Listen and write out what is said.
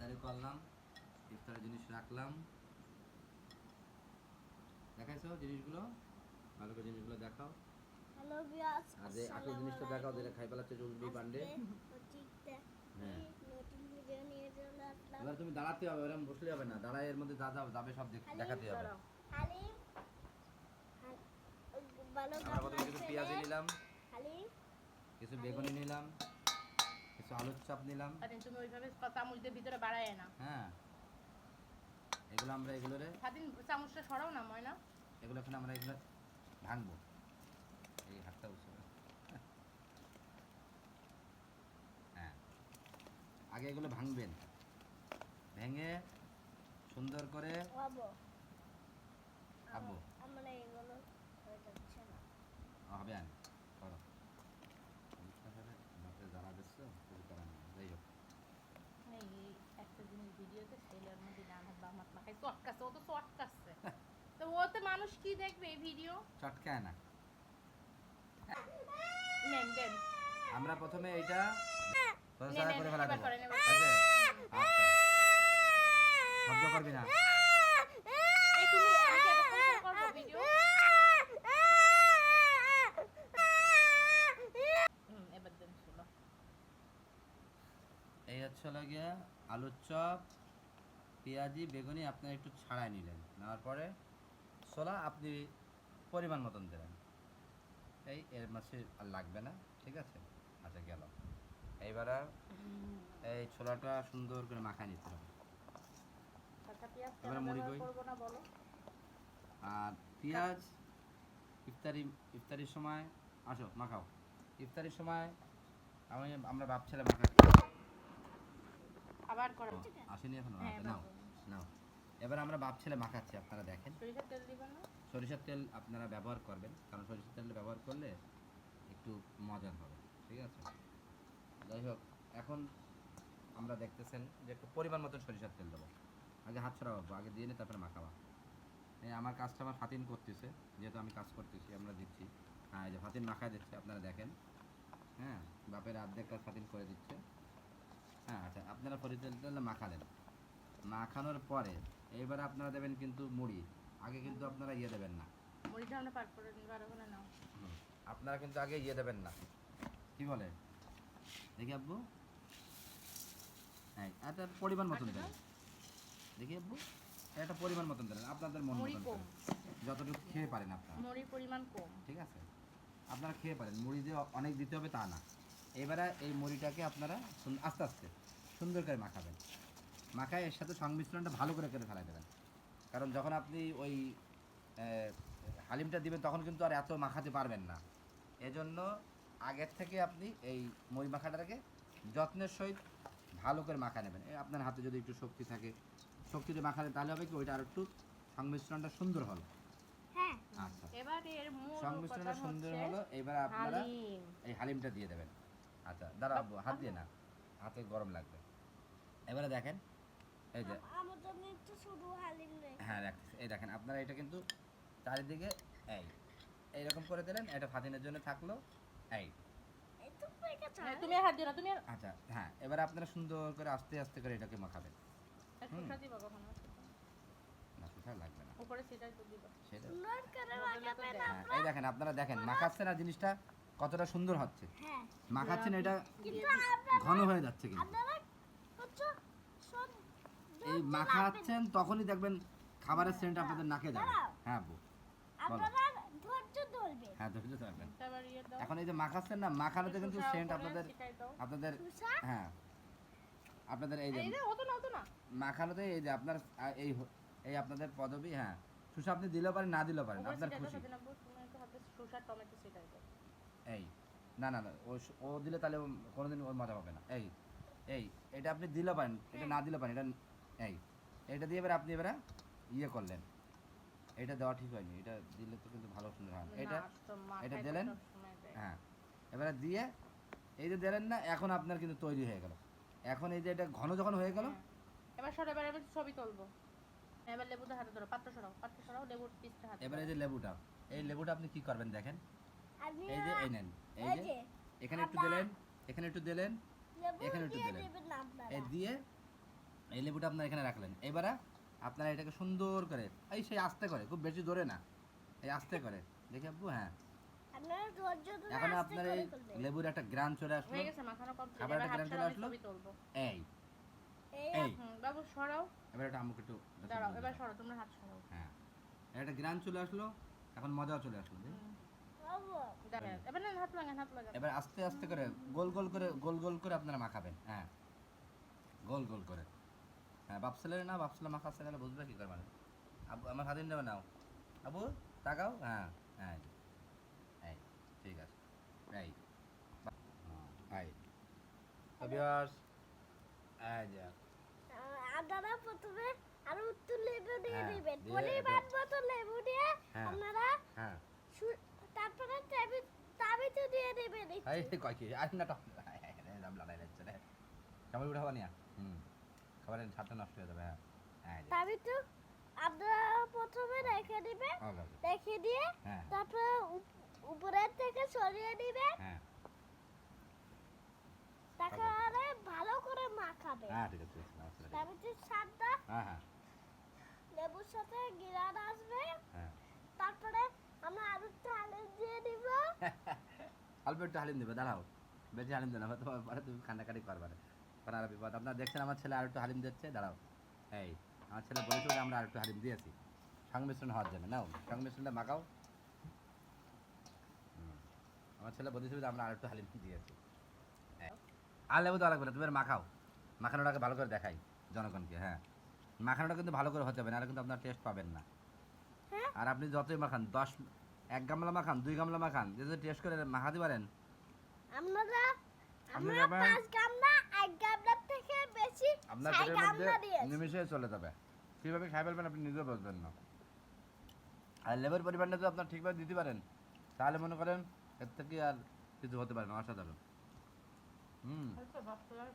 ইফতারি করলাম, ইফতারের জিনিস রাখলাম। দেখাইছো জিনিসগুলো? ভালো করে জিনিসগুলো দেখাও। হ্যালো ভিউয়ার্স, আর যে আসল জিনিসটা দেখাও, যেটা খাই ফেলাচ্ছে চুলবি পান্ডে। হ্যাঁ, নতুন ভিডিও নিয়ে চলে আসলাম। এবার তুমি দাঁড়াতে হবে, এরকম বসলে হবে না, দাঁড়ায় এর মধ্যে যা যা যাবে সব দেখাতে হবে। হালিম ভালো আমরা প্রথমে কিছু পেঁয়াজি নিলাম, হালিম কিছু বেগুনি নিলাম, কিছু আলুর চপ নিলাম। তুমি ওইভাবে চামচদের ভিতরে বাড়ায় না। হ্যাঁ, এগুলো আমরা এগুলোরে স্বাধীন চামচটা সরাও না ময়না। এগুলো এখন আমরা এগুলো ভাঙবো। এই হাতটা উঁচু করো। হ্যাঁ, আগে এগুলো ভাঙবেন, ভেঙে সুন্দর করে খাবো। খাবো। আমরা এগুলো হয়ে যাচ্ছে না। হবে আন করো। জানা দিচ্ছ কিছু করার নেই, যাই হোক। এই একটা জিনিস ভিডিওতে ছেলের মধ্যে ডান হাত বাম হাত মাখায় চটকাচ্ছে, ও তো চটকাচ্ছে। তো ওতে মানুষ কি দেখবে এই ভিডিও? চটকায় না। নেন দেন। আমরা প্রথমে এইটা করে নেন, ফেলা এবার দেবো। করেন, এবার আছে? আচ্ছা, শব্দ করবি না। এই তুমি আমাকে এতক্ষণ করবো ভিডিও। এবার দেন শুনো। এই হচ্ছে হলো গিয়া আলুর চপ, পেঁয়াজি, বেগুনি আপনি একটু ছাড়াই নিলেন, নেওয়ার পরে ছোলা আপনি পরিমাণ মতন দেবেন। এই এর মাসে আর লাগবে না, ঠিক আছে? আচ্ছা গেল। এইবার এই ছোলাটা সুন্দর করে মাখায় নিতে হবে। আচ্ছা পেঁয়াজ এবার কেন মুড়ি ব্যবহার কই? করবো না বলো? আর পেঁয়াজ ইফতারির সময় আসো মাখাও। ইফতারির সময় আমরা বাপ ছেলে মাখা আবার করো। আসেনি এখনো। হ্যাঁ, আচ্ছা নাও নাও। এবার আমরা বাপ ছেলে মাখাচ্ছি, আপনারা দেখেন। সরিষার তেল দিবেন না? সরিষার তেল আপনারা ব্যবহার করবেন, কারণ সরিষার তেল ব্যবহার করলে একটু মজার হবে, ঠিক আছে? যাই হোক, এখন আমরা দেখতেছেন যে একটু পরিমাণ মতন সরিষার তেল দেবো। আগে হাত ছড়াবো, আগে দিয়ে নিয়ে তারপরে মাখাবা। এই আমার কাজটা আমার ফাতিন করতেছে, যেহেতু আমি কাজ করতেছি আমরা দিচ্ছি। হ্যাঁ, এই যে ফাতিন মাখায় দিচ্ছে, আপনারা দেখেন। হ্যাঁ, বাপের অর্ধেক কাজ ফাতিন করে দিচ্ছে। হ্যাঁ, আচ্ছা আপনারা সরিষার তেল মাখালেন, মাখানোর পরে এইবারে আপনারা দেবেন কিন্তু মুড়ি। আগে কিন্তু আপনারা ইয়ে দেবেন না। মুড়িটা আমরা পাট করে নিবার ওখানে নাও। আপনারা কিন্তু আগে ইয়ে দেবেন না, কি বলে দেখি আব্বু। হ্যাঁ, একটা পরিমাণ মতন দেবেন। দেখি আব্বু, একটা পরিমাণ মতন দেবেন, আপনাদের মন মুড়ি মতন কম, দেবেন। যতটুকু খেয়ে পারেন আপনারা, মুড়ির পরিমাণ কম। ঠিক আছে? আপনারা খেয়ে পারেন, মুড়ি দিয়ে অনেক দিতে হবে তা না। এবারে এই মুড়িটাকে আপনারা আস্তে আস্তে সুন্দর করে মাখাবেন। মাখায় এর সাথে সংমিশ্রণটা ভালো করে করে ফেলাই দেবেন, কারণ যখন আপনি ওই হালিমটা দিবেন তখন কিন্তু আর এত মাখাতে পারবেন না। এজন্য আগের থেকে আপনি এই মুড়ি মাখাটাকে যত্নের সহিত ভালো করে মাখা নেবেন। আপনার হাতে যদি একটু শক্তি থাকে, শক্তিতে মাখালে তাহলে হবে কি ওইটা আর একটু সংমিশ্রণটা সুন্দর হলো। হ্যাঁ, আচ্ছা, এবার এর মূল সংমিশ্রণটা উপাদান সুন্দর হচ্ছে হলো। এবার আপনারা হালিম। এই হালিমটা দিয়ে দেবেন। আচ্ছা দাঁড়াও আব্বু, হাত দিয়ে না, হাতে গরম লাগবে। এবারে দেখেন, এই যে আমার জন্য একটু শুধু হালিম নেই। হ্যাঁ রাখতেছি। এই দেখেন আপনারা এটা কিন্তু চারিদিকে এইরকম করে দিলেন, এটা ফাতিনের জন্য থাকলো। এই এই তো পেকে হ্যাঁ, তুমি আর হাত দিও না, তুমি আর আচ্ছা, হ্যাঁ এবার আপনারা সুন্দর করে আস্তে আস্তে করে এটাকে মাখাবেন। শসা দিবা কখনো? না শসা লাগবে না, উপরে সেটাই তো দিবা। সেটা সুন্দর করে মাখাবে না। হ্যাঁ, এই দেখেন আপনারা দেখেন মাখাচ্ছেন আর জিনিসটা কতটা সুন্দর হচ্ছে। হ্যাঁ, মাখাচ্ছেন এটা কিন্তু আপনারা ঘন হয়ে যাচ্ছে কিন্তু। আপনারা হচ্ছে সব এই মাখাচ্ছেন তখনই দেখবেন খাবারের সেন্ট আপনাদের নাকে যাবে। দাঁড়াও। হ্যাঁ আব্বু বলো। আপনারা ধৈর্য ধরবেন। হ্যাঁ ধৈর্য ধরবেন। তারপর ইয়ে দাও। এখন এই যে মাখাচ্ছেন না, মাখানোতে কিন্তু শসা সেন্ট উপরে আপনাদের ছিটাই দাও। আপনাদের সুসা হ্যাঁ আপনাদের এই যে এই যে অত না, অত না। মাখানোতে এই যে আপনার এই আপনাদের পদবি। হ্যাঁ, শসা আপনি দিলেও পারেন না দিলেও পারেন, উপরে আপনার ছিটাই দাও, খুশি। সাথে না তুমি একটু হাতে শসা টমেটো ছিটাই দাও। এই না না না, ও দিলে তাহলে কোনোদিন ওর মজা পাবে না। এটা আপনি দিলে পারেন, এটা না দিলে পারেন। এটা এইটা দিয়ে এবার আপনি এবারে ইয়ে করলেন, এটা দেওয়া ঠিক হয়নি, এটা দিলে তো কিন্তু ভালো সুন্দর হয়। এটা না, তো মাথায় এটা তো দিলেন? সবসময় দেয়। হ্যাঁ, এবারে দিয়ে এই যে দিলেন না, এখন আপনার কিন্তু তৈরি হয়ে গেল। এখন এই যে এটা ঘন যখন হয়ে গেল, হ্যাঁ। এবার সরো, এবার আমি ছবি তুলবো। এবার লেবুটা হাতে ধরো, পাত্র সরাও, লেবুর পিসটা হাতে এবারে এই ধরো। যে লেবুটা, এই লেবুটা আপনি কি করবেন দেখেন। আমি এই যে এই নেন, এই এই যে যে এখানে একটু দিলেন, এখানে একটু দিলেন, লেবু এখানে একটু দিয়ে দিলেন। দিবেন আপনারা। এই দিয়ে এই লেবুটা আপনার এখানে রাখলেন। এবারে আপনারা এটাকে সুন্দর করে এই সেই আস্তে করে, খুব বেশি জোরে না, এই আস্তে করে দেখি আব্বু। হ্যাঁ, আপনারা ধৈর্য ধরে এখন আস্তে আপনার করে এই করবেন। লেবুর একটা গ্রান চলে আসলো। হয়ে গেছে মাখানো কমপ্লিট। আবার এবার একটা হাত গ্রান চলে সরাও, আমি আসলো। ছবি তুলবো। এই এই এই বাবু সরাও, এবার এটা আমাকে একটু দাঁড়াও, এবার সরাও, তোমরা হাত সরাও। হ্যাঁ, একটা গ্রান চলে আসলো, এখন মজাও চলে আসলো। দেখি? বাবু, দাঁড়াও, এবার না হাত লাগান, হাত লাগান। এবার আস্তে আস্তে করে গোল গোল করে, গোল গোল করে আপনারা মাখাবেন। হ্যাঁ, গোল গোল করে। হ্যাঁ, বাপসেলের না, বাপসেলে মাখাচ্ছে গেলে বুঝবে কি করে মানে। আবু আমার হাতে নেবে নাও, আবু তাকাও। হ্যাঁ হ্যাঁ, এই ঠিক আছে, এই এই অবিয়াস, এই যে আপনারা প্রথমে আরো একটু লেবু দিয়ে হ্যাঁ, দিবেন। দিয়ে পরিমাণ একটু- মতো লেবু দিয়ে হ্যাঁ। আপনারা হ্যাঁ, তারপরে তাবিতে দিয়ে দিবেন একটু। এই কয় কি আর না টক লড়াই লাগছে রে, কেমন উঠাবা নিয়া। খাবারের স্বাদটা নষ্ট হয়ে যাবে। হ্যাঁ হ্যাঁ, এই যে। তাবিতে আপনারা প্রথমে রেখে দিবেন, ওকে, ওকে। রেখে দিয়ে হ্যাঁ তারপরে উপরের থেকে সরিয়ে দিবেন। হ্যাঁ তারপরে ভালো করে মাখাবেন। হ্যাঁ, ঠিক আছে, ঠিক আছে, ঠিক আছে। তাবিতে স্বাদটা হ্যাঁ হ্যাঁ লেবুর সাথে গিরান আসবে। হ্যাঁ, তারপরে আমরা আরো তালে দিয়ে দিব। অল্প একটু হালিম দেবে, দাঁড়াও, বেশি হালিম দেবে না, তোমার পরে তুমি কান্নাকাটি করবে না, কারণ আর বিপদ। আপনারা দেখছেন আমার ছেলে আর একটু হালিম দিচ্ছে, দাঁড়াও। এই আমার ছেলে বলেছিল যে আমরা আর একটু হালিম দিয়েছি সংমিশ্রণ হওয়ার জন্য। নাও সংমিশ্রণটা মাখাও। আমার ছেলে বলেছিল যে আমরা আর একটু হালিম দিয়েছি। আর লেবু দেওয়া লাগবে না, তুমি আর মাখাও। মাখানোটাকে ভালো করে দেখাই জনগণকে। হ্যাঁ, মাখানোটা কিন্তু ভালো করে হতে হবে না, আর কিন্তু আপনার টেস্ট পাবেন না। হ্যাঁ? আর আপনি যতই মাখান, 1 গামলা মাখান, 2 গামলা মাখান, যদি টেস্ট করে মাখাতে পারেন, আমরা আপনি আমরা যাবেন- 5 গামলা 1 গামলার থেকে বেশি আপনার 6 পেটের মধ্যে গামলা দিয়েছি। নিমিশে চলে যাবে। কীভাবে খাই ফেলবেন আপনি নিজেও বুঝবেন না। আর লেবুর পরিমাণটা যদি আপনার ঠিকভাবে দিতে পারেন, তাহলে মনে করেন এর থেকে আর কিছু হতে পারে না, অসাধারণ। হয়তো বাচ্চারা